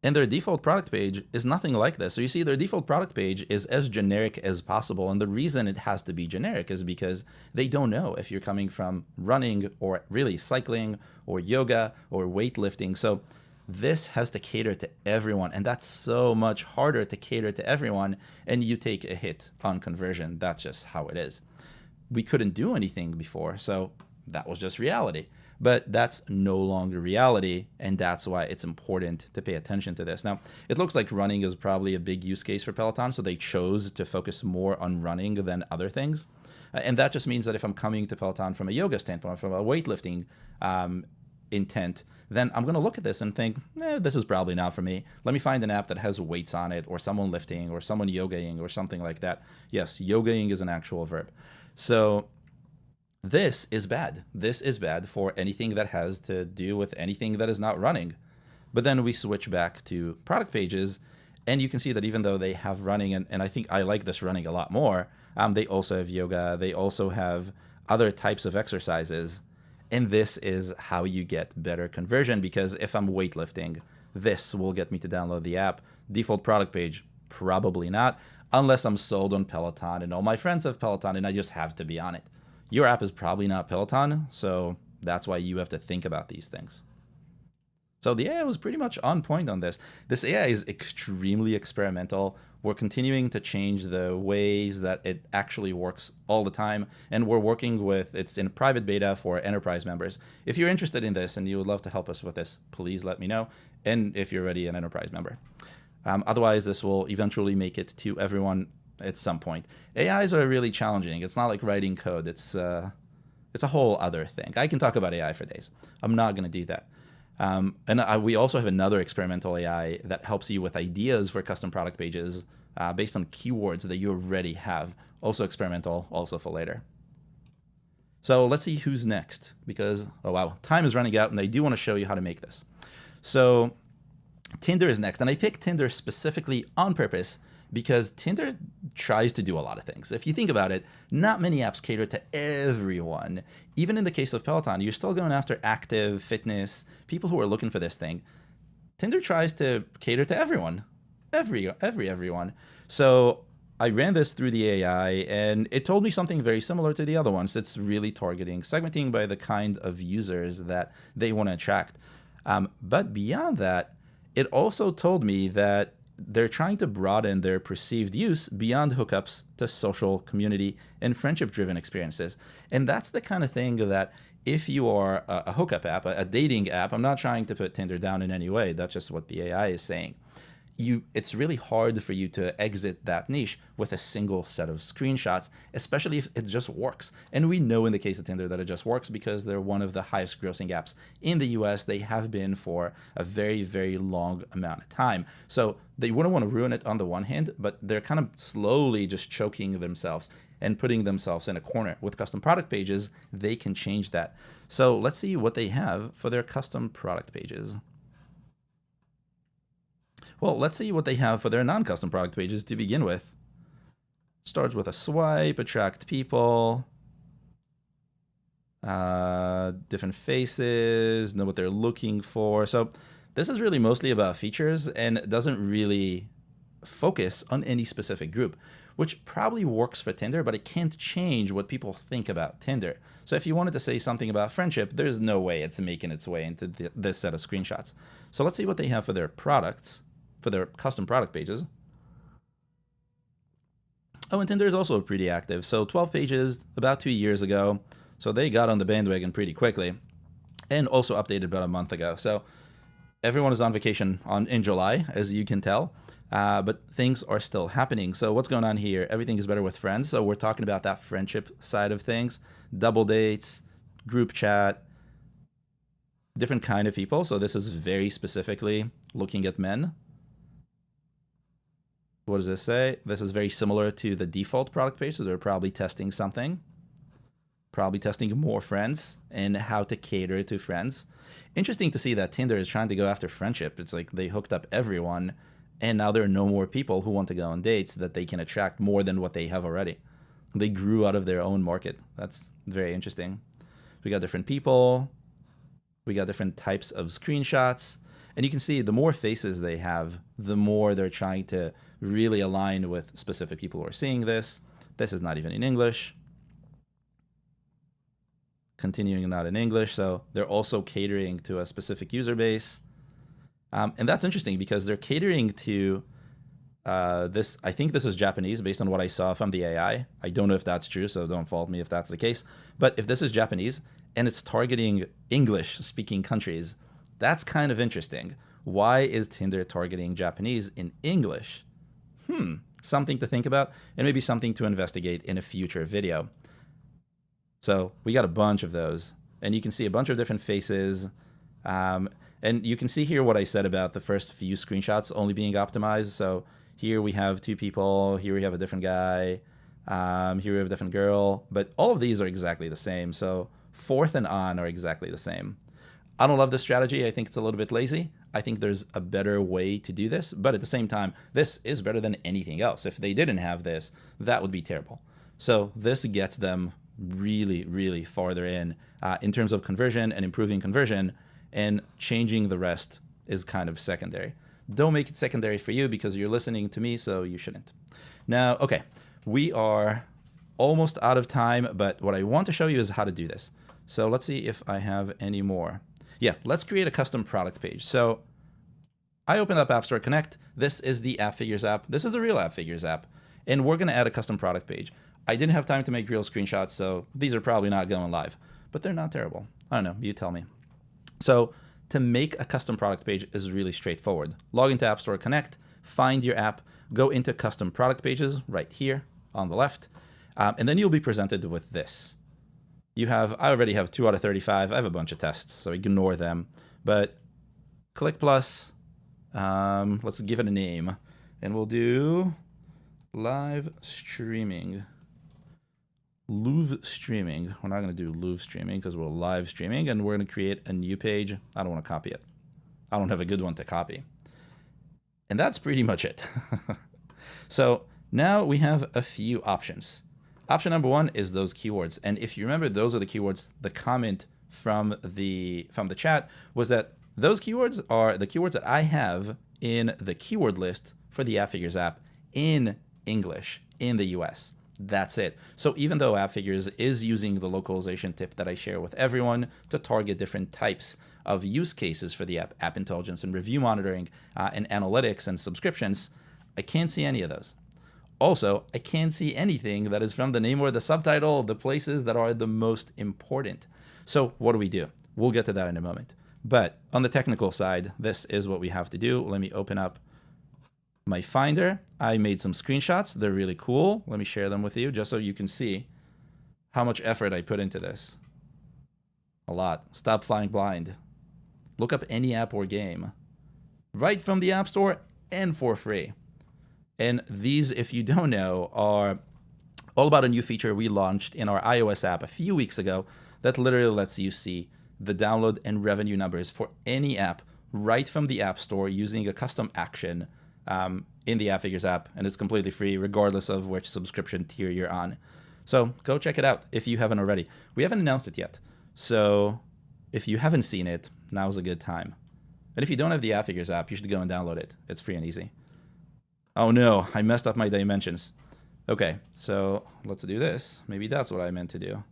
Speaker 1: And their default product page is nothing like this. So you see, their default product page is as generic as possible. And the reason it has to be generic is because they don't know if you're coming from running or really cycling or yoga or weightlifting. So this has to cater to everyone. And that's so much harder to cater to everyone. And you take a hit on conversion. That's just how it is. We couldn't do anything before. So that was just reality. But that's no longer reality, and that's why it's important to pay attention to this. Now, it looks like running is probably a big use case for Peloton, so they chose to focus more on running than other things. And that just means that if I'm coming to Peloton from a yoga standpoint, from a weightlifting intent, then I'm going to look at this and think, this is probably not for me. Let me find an app that has weights on it, or someone lifting, or someone yogaing, or something like that. Yes, yogaing is an actual verb. So this is bad. This is bad for anything that has to do with anything that is not running. But then we switch back to product pages, and you can see that even though they have running, and I think I like this running a lot more, they also have yoga. They also have other types of exercises. And this is how you get better conversion, because if I'm weightlifting, this will get me to download the app. Default product page, probably not, unless I'm sold on Peloton and all my friends have Peloton and I just have to be on it. Your app is probably not Peloton, so that's why you have to think about these things. So the AI was pretty much on point on this. This AI is extremely experimental. We're continuing to change the ways that it actually works all the time, and we're working with, it's in private beta for enterprise members. If you're interested in this and you would love to help us with this, please let me know, and if you're already an enterprise member. Otherwise, this will eventually make it to everyone at some point. AIs are really challenging. It's not like writing code. It's a whole other thing. I can talk about AI for days. I'm not going to do that. We also have another experimental AI that helps you with ideas for custom product pages based on keywords that you already have. Also experimental, also for later. So let's see who's next, because, oh wow, time is running out and I do want to show you how to make this. So Tinder is next, and I picked Tinder specifically on purpose because Tinder tries to do a lot of things. If you think about it, not many apps cater to everyone. Even in the case of Peloton, you're still going after active fitness, people who are looking for this thing. Tinder tries to cater to everyone, everyone. So I ran this through the AI, and it told me something very similar to the other ones. It's really targeting, segmenting by the kind of users that they want to attract. But beyond that, it also told me that they're trying to broaden their perceived use beyond hookups to social, community, and friendship-driven experiences. And that's the kind of thing that if you are a hookup app, a dating app, I'm not trying to put Tinder down in any way. That's just what the AI is saying. It's really hard for you to exit that niche with a single set of screenshots, especially if it just works. And we know in the case of Tinder that it just works because they're one of the highest grossing apps in the US. They have been for a very, very long amount of time. So they wouldn't want to ruin it on the one hand, but they're kind of slowly just choking themselves and putting themselves in a corner. With custom product pages, they can change that. So let's see what they have for their custom product pages. Well, let's see what they have for their non-custom product pages to begin with. Starts with a swipe, attract people, different faces, know what they're looking for. So this is really mostly about features and doesn't really focus on any specific group, which probably works for Tinder, but it can't change what people think about Tinder. So if you wanted to say something about friendship, there's no way it's making its way into this set of screenshots. So let's see what they have for their products, for their custom product pages. Oh, and Tinder is also pretty active. So 12 pages about 2 years ago. So they got on the bandwagon pretty quickly, and also updated about a month ago. So everyone is on vacation in July, as you can tell, but things are still happening. So what's going on here? Everything is better with friends. So we're talking about that friendship side of things, double dates, group chat, different kind of people. So this is very specifically looking at men. What does this say? This is very similar to the default product page, so they're probably testing something. Probably testing more friends and how to cater to friends. Interesting to see that Tinder is trying to go after friendship. It's like they hooked up everyone, and now there are no more people who want to go on dates that they can attract more than what they have already. They grew out of their own market. That's very interesting. We got different people. We got different types of screenshots. And you can see the more faces they have, the more they're trying to really align with specific people who are seeing this. This is not even in English. Continuing not in English. So they're also catering to a specific user base. And that's interesting because they're catering to this. I think this is Japanese based on what I saw from the AI. I don't know if that's true, so don't fault me if that's the case. But if this is Japanese and it's targeting English-speaking countries, that's kind of interesting. Why is Tinder targeting Japanese in English? Something to think about, and maybe something to investigate in a future video. So we got a bunch of those, and you can see a bunch of different faces. And you can see here what I said about the first few screenshots only being optimized. So here we have 2 people, here we have a different guy, here we have a different girl, but all of these are exactly the same. So fourth and on are exactly the same. I don't love this strategy. I think it's a little bit lazy. I think there's a better way to do this, but at the same time, this is better than anything else. If they didn't have this, that would be terrible. So this gets them really, really farther in terms of conversion and improving conversion, and changing the rest is kind of secondary. Don't make it secondary for you because you're listening to me, so you shouldn't. Now, okay, we are almost out of time, but what I want to show you is how to do this. So let's see if I have any more. Yeah, let's create a custom product page. So I opened up App Store Connect. This is the Appfigures app. This is the real Appfigures app. And we're going to add a custom product page. I didn't have time to make real screenshots, so these are probably not going live, but they're not terrible. I don't know, you tell me. So to make a custom product page is really straightforward. Log into App Store Connect, find your app, go into custom product pages right here on the left, and then you'll be presented with this. I already have 2 out of 35. I have a bunch of tests, so ignore them. But click plus. Let's give it a name. And we'll do live streaming. Live streaming. We're not going to do live streaming because we're live streaming. And we're going to create a new page. I don't want to copy it. I don't have a good one to copy. And that's pretty much it. So now we have a few options. Option number 1 is those keywords. And if you remember, those are the keywords. The comment from the chat was that those keywords are the keywords that I have in the keyword list for the Appfigures app in English in the US. That's it. So even though Appfigures is using the localization tip that I share with everyone to target different types of use cases for the app intelligence and review monitoring and analytics and subscriptions, I can't see any of those. Also, I can't see anything that is from the name or the subtitle, the places that are the most important. So what do? We'll get to that in a moment. But on the technical side, this is what we have to do. Let me open up my Finder. I made some screenshots. They're really cool. Let me share them with you just so you can see how much effort I put into this. A lot. Stop flying blind. Look up any app or game right from the App Store and for free. And these, if you don't know, are all about a new feature we launched in our iOS app a few weeks ago that literally lets you see the download and revenue numbers for any app right from the App Store using a custom action in the Appfigures app. And it's completely free regardless of which subscription tier you're on. So go check it out if you haven't already. We haven't announced it yet. So if you haven't seen it, now's a good time. And if you don't have the Appfigures app, you should go and download it. It's free and easy. Oh no, I messed up my dimensions. Okay, so let's do this. Maybe that's what I meant to do.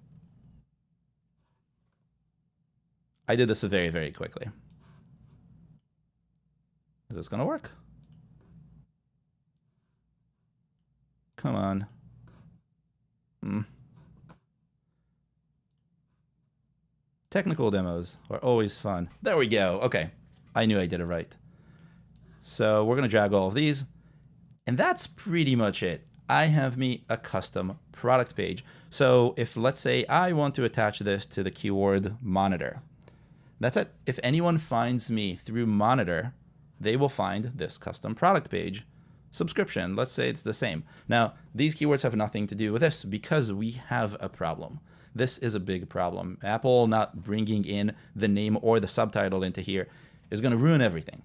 Speaker 1: I did this very, very quickly. Is this gonna work? Come on. Technical demos are always fun. There we go. Okay, I knew I did it right. So we're gonna drag all of these. And that's pretty much it. I have me a custom product page. So if, let's say, I want to attach this to the keyword monitor, that's it. If anyone finds me through monitor, they will find this custom product page. Subscription, let's say it's the same. Now, these keywords have nothing to do with this because we have a problem. This is a big problem. Apple not bringing in the name or the subtitle into here is going to ruin everything.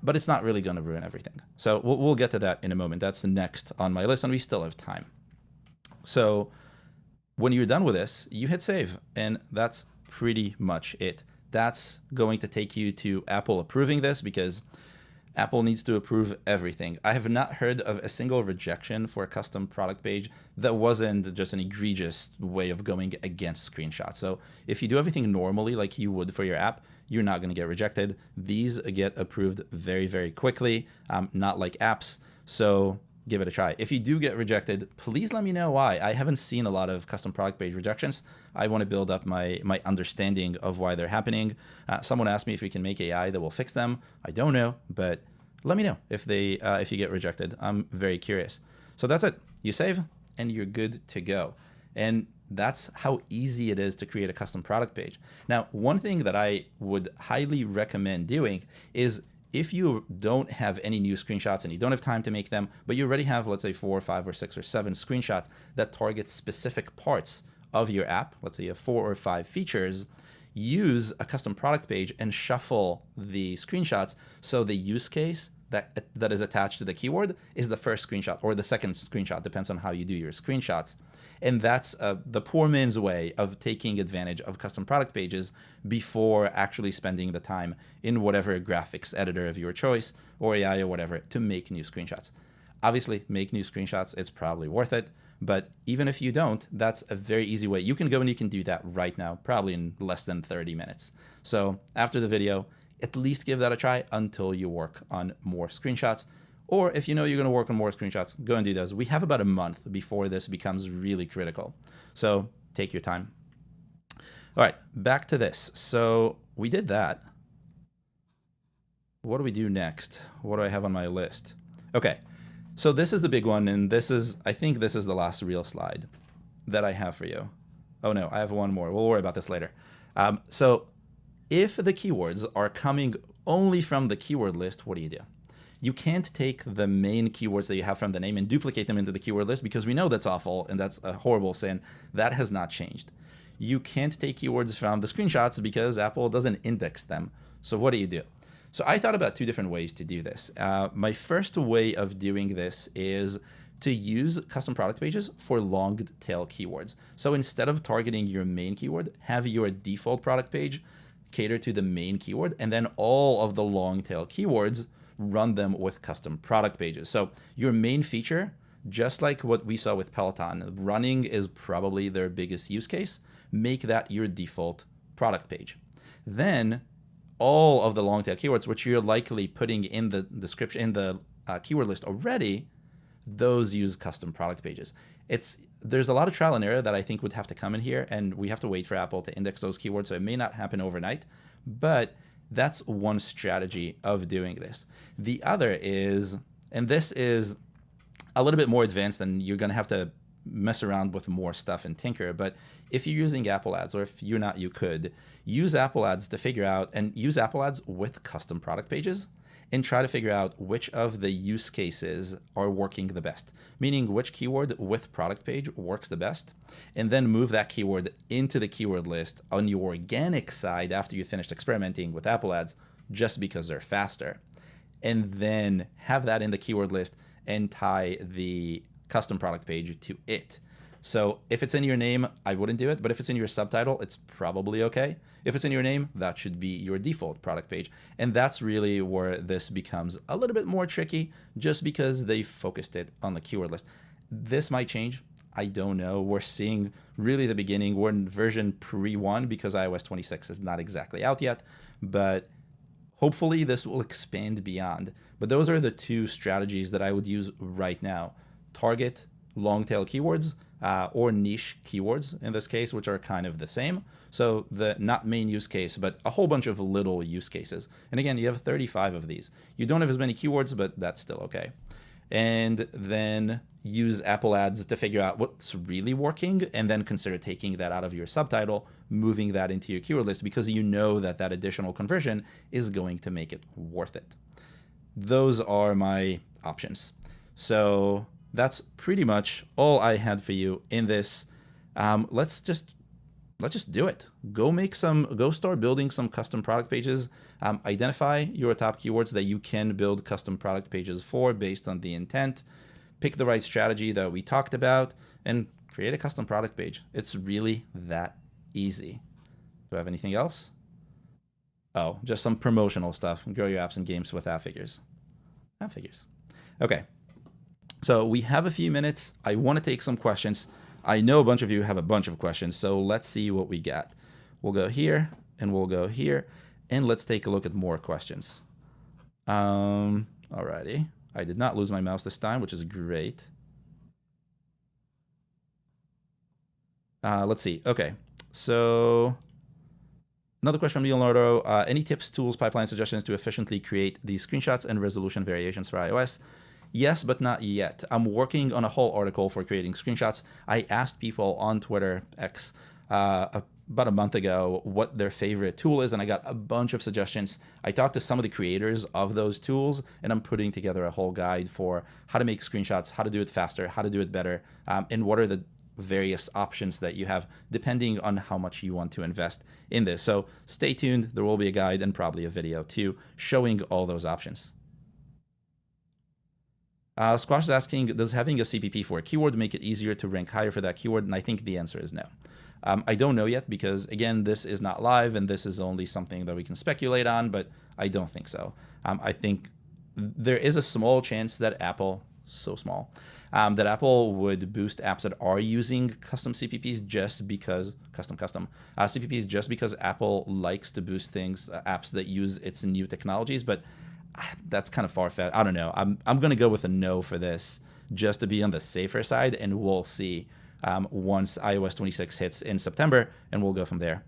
Speaker 1: But it's not really going to ruin everything. So we'll get to that in a moment. That's the next on my list, and we still have time. So when you're done with this, you hit save, and that's pretty much it. That's going to take you to Apple approving this, because Apple needs to approve everything. I have not heard of a single rejection for a custom product page that wasn't just an egregious way of going against screenshots. So if you do everything normally like you would for your app, you're not going to get rejected. These get approved very, very quickly, not like apps. So give it a try. If you do get rejected, please let me know why. I haven't seen a lot of custom product page rejections. I want to build up my understanding of why they're happening. Someone asked me if we can make AI that will fix them. I don't know, but let me know if you get rejected. I'm very curious. So that's it. You save and you're good to go. And that's how easy it is to create a custom product page. Now, one thing that I would highly recommend doing is, if you don't have any new screenshots and you don't have time to make them, but you already have, let's say, 4 or 5 or 6 or 7 screenshots that target specific parts of your app, let's say you have 4 or 5 features, use a custom product page and shuffle the screenshots so the use case that is attached to the keyword is the first screenshot or the second screenshot, depends on how you do your screenshots. And that's the poor man's way of taking advantage of custom product pages before actually spending the time in whatever graphics editor of your choice or AI or whatever to make new screenshots. Obviously, make new screenshots. It's probably worth it. But even if you don't, that's a very easy way. You can go and you can do that right now, probably in less than 30 minutes. So after the video, at least give that a try until you work on more screenshots. Or if you know you're going to work on more screenshots, go and do those. We have about a month before this becomes really critical. So take your time. All right, back to this. So we did that. What do we do next? What do I have on my list? Okay, so this is the big one, and I think this is the last real slide that I have for you. Oh no, I have one more. We'll worry about this later. So if the keywords are coming only from the keyword list, what do? You can't take the main keywords that you have from the name and duplicate them into the keyword list, because we know that's awful and that's a horrible sin. That has not changed. You can't take keywords from the screenshots because Apple doesn't index them. So what do? So I thought about 2 different ways to do this. My first way of doing this is to use custom product pages for long tail keywords. So instead of targeting your main keyword, have your default product page cater to the main keyword, and then all of the long tail keywords, run them with custom product pages. So your main feature, just like what we saw with Peloton, running is probably their biggest use case. Make that your default product page. Then all of the long tail keywords, which you're likely putting in the description, in the keyword list already, those use custom product pages. There's a lot of trial and error that I think would have to come in here, and we have to wait for Apple to index those keywords, so it may not happen overnight, but that's one strategy of doing this. The other is, and this is a little bit more advanced, and you're going to have to mess around with more stuff and tinker, but if you're using Apple Ads, or if you're not, you could use Apple Ads to figure out, and use Apple Ads with custom product pages, and try to figure out which of the use cases are working the best, meaning which keyword with product page works the best, and then move that keyword into the keyword list on your organic side after you finished experimenting with Apple Ads, just because they're faster. And then have that in the keyword list and tie the custom product page to it. So if it's in your name, I wouldn't do it, but if it's in your subtitle, it's probably okay. If it's in your name, that should be your default product page. And that's really where this becomes a little bit more tricky, just because they focused it on the keyword list. This might change. I don't know. We're seeing really the beginning. We're in version pre-1 because iOS 26 is not exactly out yet, but hopefully this will expand beyond. But those are the 2 strategies that I would use right now. Target long tail keywords, or niche keywords in this case, which are kind of the same. So the not main use case, but a whole bunch of little use cases. And again, you have 35 of these. You don't have as many keywords, but that's still okay. And then use Apple Ads to figure out what's really working, and then consider taking that out of your subtitle, moving that into your keyword list, because you know that that additional conversion is going to make it worth it. Those are my options. So that's pretty much all I had for you in this. Let's just do it. Go start building some custom product pages. Identify your top keywords that you can build custom product pages for based on the intent. Pick the right strategy that we talked about and create a custom product page. It's really that easy. Do I have anything else? Oh, just some promotional stuff. Grow your apps and games with Appfigures. Appfigures. Okay. So we have a few minutes. I want to take some questions. I know a bunch of you have a bunch of questions, so let's see what we got. We'll go here, and we'll go here, and let's take a look at more questions. Alrighty. I did not lose my mouse this time, which is great. Let's see. Okay. So another question from Leonardo. Any tips, tools, pipeline suggestions to efficiently create these screenshots and resolution variations for iOS? Yes, but not yet. I'm working on a whole article for creating screenshots. I asked people on Twitter, X, about a month ago what their favorite tool is, and I got a bunch of suggestions. I talked to some of the creators of those tools, and I'm putting together a whole guide for how to make screenshots, how to do it faster, how to do it better, and what are the various options that you have depending on how much you want to invest in this. So stay tuned. There will be a guide and probably a video too showing all those options. Squash is asking, does having a CPP for a keyword make it easier to rank higher for that keyword? And I think the answer is no. I don't know yet because, again, this is not live and this is only something that we can speculate on, but I don't think so. I think there is a small chance that Apple, so small, that Apple would boost apps that are using custom CPPs just because, CPPs just because Apple likes to boost things, apps that use its new technologies, but that's kind of far-fetched. I don't know. I'm going to go with a no for this just to be on the safer side, and we'll see once iOS 26 hits in September, and we'll go from there.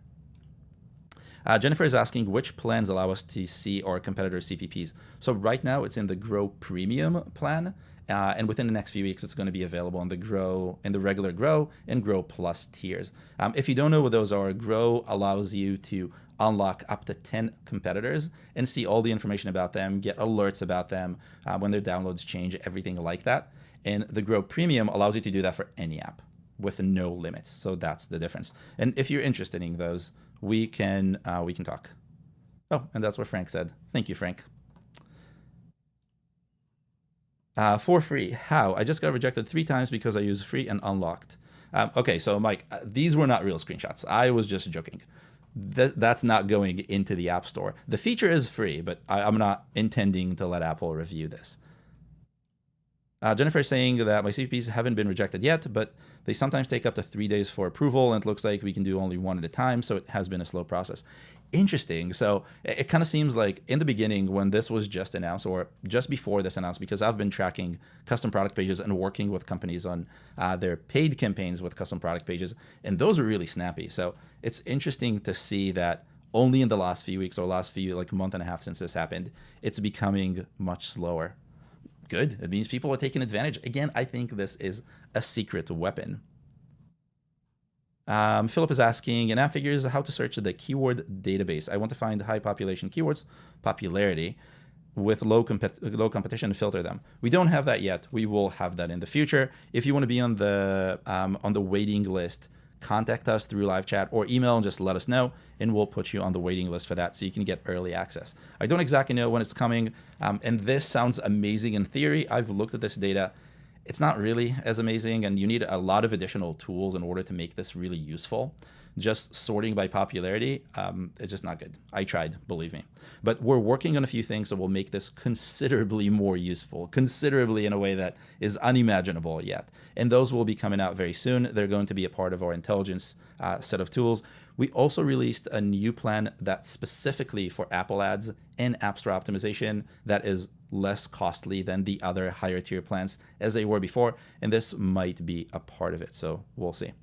Speaker 1: Jennifer is asking which plans allow us to see our competitor CPPs. So right now it's in the Grow Premium plan, and within the next few weeks it's going to be available in the regular Grow and Grow Plus tiers. If you don't know what those are, Grow allows you to unlock up to 10 competitors and see all the information about them, get alerts about them, when their downloads change, everything like that. And the Grow Premium allows you to do that for any app with no limits. So that's the difference. And if you're interested in those, we can talk. Oh, and that's what Frank said. Thank you, Frank. For free, how? I just got rejected 3 times because I used free and unlocked. Okay, so Mike, these were not real screenshots. I was just joking. That's not going into the App Store. The feature is free, but I'm not intending to let Apple review this. Jennifer is saying that my CPPs haven't been rejected yet, but they sometimes take up to 3 days for approval, and it looks like we can do only 1 at a time, so it has been a slow process. Interesting. So it kind of seems like in the beginning when this was just announced, or just before this announced, because I've been tracking custom product pages and working with companies on their paid campaigns with custom product pages, and those are really snappy. So it's interesting to see that only in the last few weeks or last few, like month and a half since this happened, it's becoming much slower. Good. It means people are taking advantage. Again, I think this is a secret weapon. Philip is asking, in Appfigures, how to search the keyword database. I want to find high population keywords, popularity, with low competition and filter them. We don't have that yet. We will have that in the future. If you want to be on the waiting list, contact us through live chat or email and just let us know, and we'll put you on the waiting list for that so you can get early access. I don't exactly know when it's coming, and this sounds amazing in theory. I've looked at this data. It's not really as amazing, and you need a lot of additional tools in order to make this really useful. Just sorting by popularity, it's just not good. I tried, believe me. But we're working on a few things that will make this considerably more useful, considerably in a way that is unimaginable yet. And those will be coming out very soon. They're going to be a part of our intelligence set of tools. We also released a new plan that's specifically for Apple ads and App Store optimization that is less costly than the other higher tier plans as they were before. And this might be a part of it. So we'll see.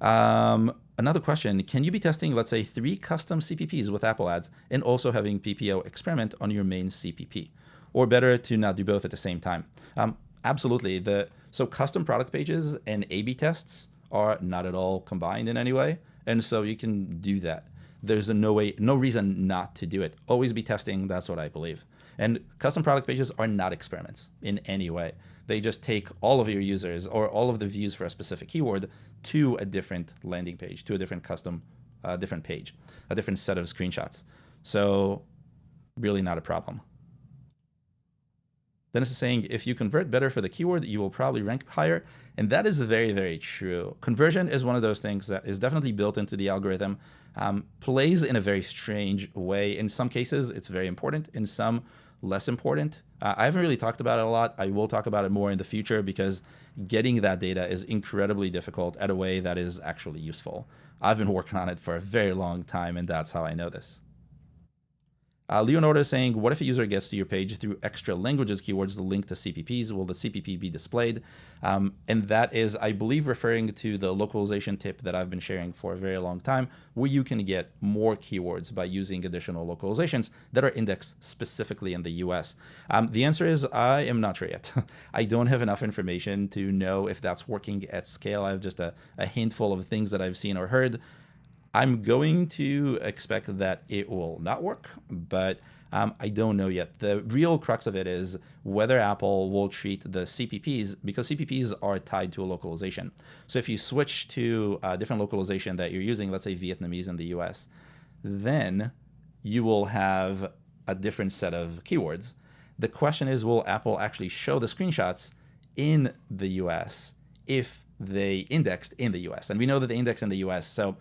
Speaker 1: Another question, can you be testing, let's say, 3 custom CPPs with Apple ads and also having PPO experiment on your main CPP? Or better to not do both at the same time? Absolutely. So custom product pages and A/B tests are not at all combined in any way. And so you can do that. There's no reason not to do it. Always be testing. That's what I believe. And custom product pages are not experiments in any way. They just take all of your users or all of the views for a specific keyword to a different landing page, to a different custom, different page, a different set of screenshots. So really not a problem. Dennis is saying, if you convert better for the keyword, you will probably rank higher. And that is very, very true. Conversion is one of those things that is definitely built into the algorithm. plays in a very strange way. In some cases, it's very important. In some, less important. I haven't really talked about it a lot. I will talk about it more in the future because getting that data is incredibly difficult at a way that is actually useful. I've been working on it for a very long time, and that's how I know this. Leonardo is saying, what if a user gets to your page through extra languages keywords linked to CPPs? Will the CPP be displayed? And that is, I believe, referring to the localization tip that I've been sharing for a very long time, where you can get more keywords by using additional localizations that are indexed specifically in the US. The answer is, I am not sure yet. I don't have enough information to know if that's working at scale. I have just a handful of things that I've seen or heard. I'm going to expect that it will not work, but I don't know yet. The real crux of it is whether Apple will treat the CPPs, because CPPs are tied to a localization. So if you switch to a different localization that you're using, let's say Vietnamese in the US, then you will have a different set of keywords. The question is, will Apple actually show the screenshots in the US if they indexed in the US? And we know that they index in the US, so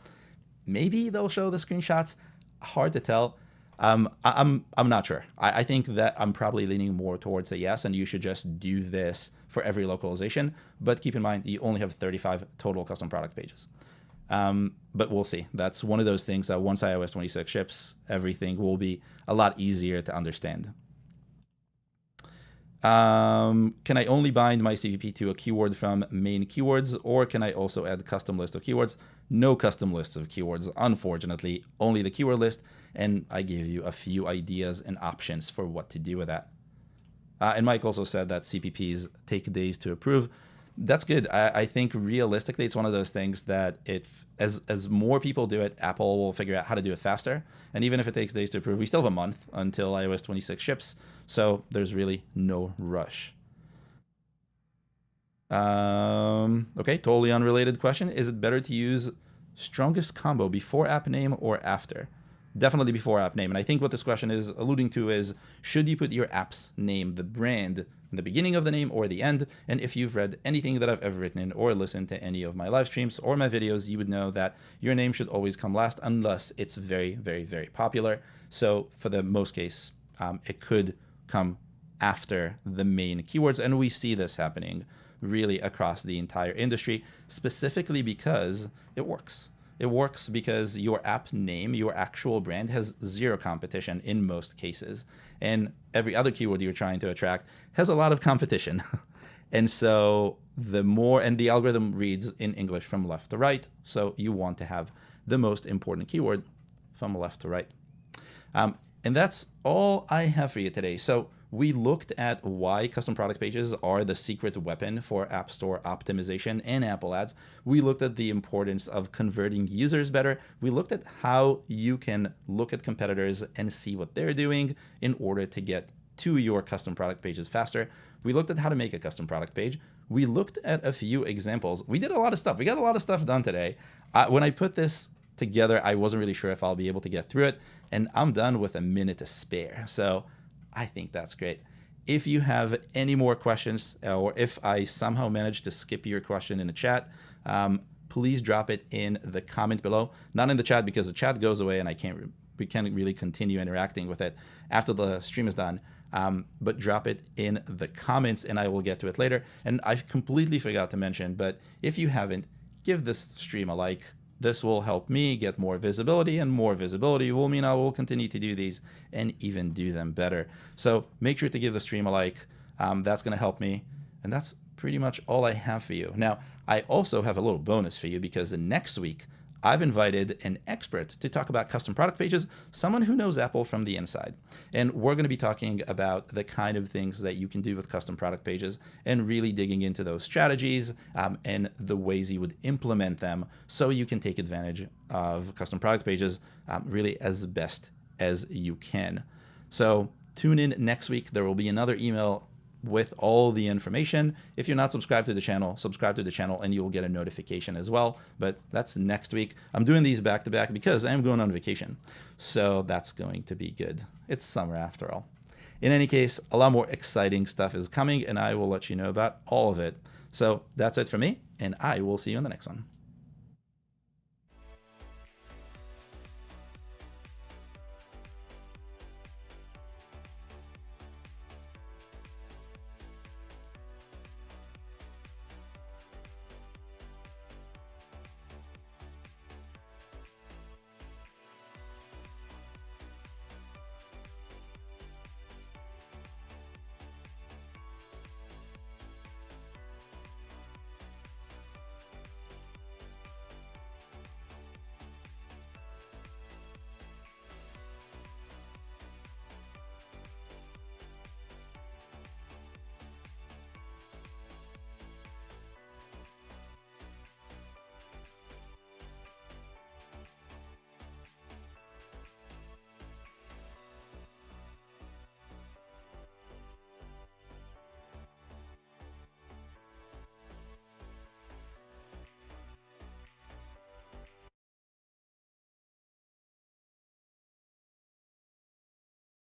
Speaker 1: maybe they'll show the screenshots. Hard to tell. I'm not sure. I think that I'm probably leaning more towards a yes, and you should just do this for every localization. But keep in mind, you only have 35 total custom product pages. But we'll see. That's one of those things that once iOS 26 ships, everything will be a lot easier to understand. Can I only bind my CPP to a keyword from main keywords, or can I also add custom list of keywords? No custom lists of keywords, unfortunately, only the keyword list, and I gave you a few ideas and options for what to do with that. And Mike also said that CPPs take days to approve. That's good. I think realistically, it's one of those things that as more people do it, Apple will figure out how to do it faster. And even if it takes days to approve, we still have a month until iOS 26 ships. So there's really no rush. Okay, totally unrelated question. Is it better to use strongest combo before app name or after? Definitely before app name. And I think what this question is alluding to is, should you put your app's name, the brand, in the beginning of the name or the end? And if you've read anything that I've ever written in or listened to any of my live streams or my videos, you would know that your name should always come last unless it's very, very, very popular. So for the most case, it could come after the main keywords. And we see this happening really across the entire industry, specifically because it works. It works because your app name, your actual brand, has zero competition in most cases. And every other keyword you're trying to attract has a lot of competition. And so the more, and the algorithm reads in English from left to right. So you want to have the most important keyword from left to right. And that's all I have for you today. So we looked at why custom product pages are the secret weapon for App Store optimization and Apple Ads. We looked at the importance of converting users better. We looked at how you can look at competitors and see what they're doing in order to get to your custom product pages faster. We looked at how to make a custom product page. We looked at a few examples. We did a lot of stuff. We got a lot of stuff done today. When I put this together, I wasn't really sure if I'll be able to get through it, and I'm done with a minute to spare. So I think that's great. If you have any more questions, or if I somehow managed to skip your question in the chat, please drop it in the comment below. Not in the chat because the chat goes away and we can't really continue interacting with it after the stream is done. But drop it in the comments and I will get to it later. And I completely forgot to mention, but if you haven't, give this stream a like. This will help me get more visibility, and more visibility will mean I will continue to do these and even do them better. So make sure to give the stream a like. That's going to help me. And that's pretty much all I have for you. Now, I also have a little bonus for you because next week, I've invited an expert to talk about custom product pages, someone who knows Apple from the inside. And we're going to be talking about the kind of things that you can do with custom product pages and really digging into those strategies and the ways you would implement them so you can take advantage of custom product pages really as best as you can. So tune in next week. There will be another email with all the information. If you're not subscribed to the channel, subscribe to the channel and you'll get a notification as well. But that's next week. I'm doing these back to back because I am going on vacation. So that's going to be good. It's summer after all. In any case, a lot more exciting stuff is coming and I will let you know about all of it. So that's it for me and I will see you in the next one.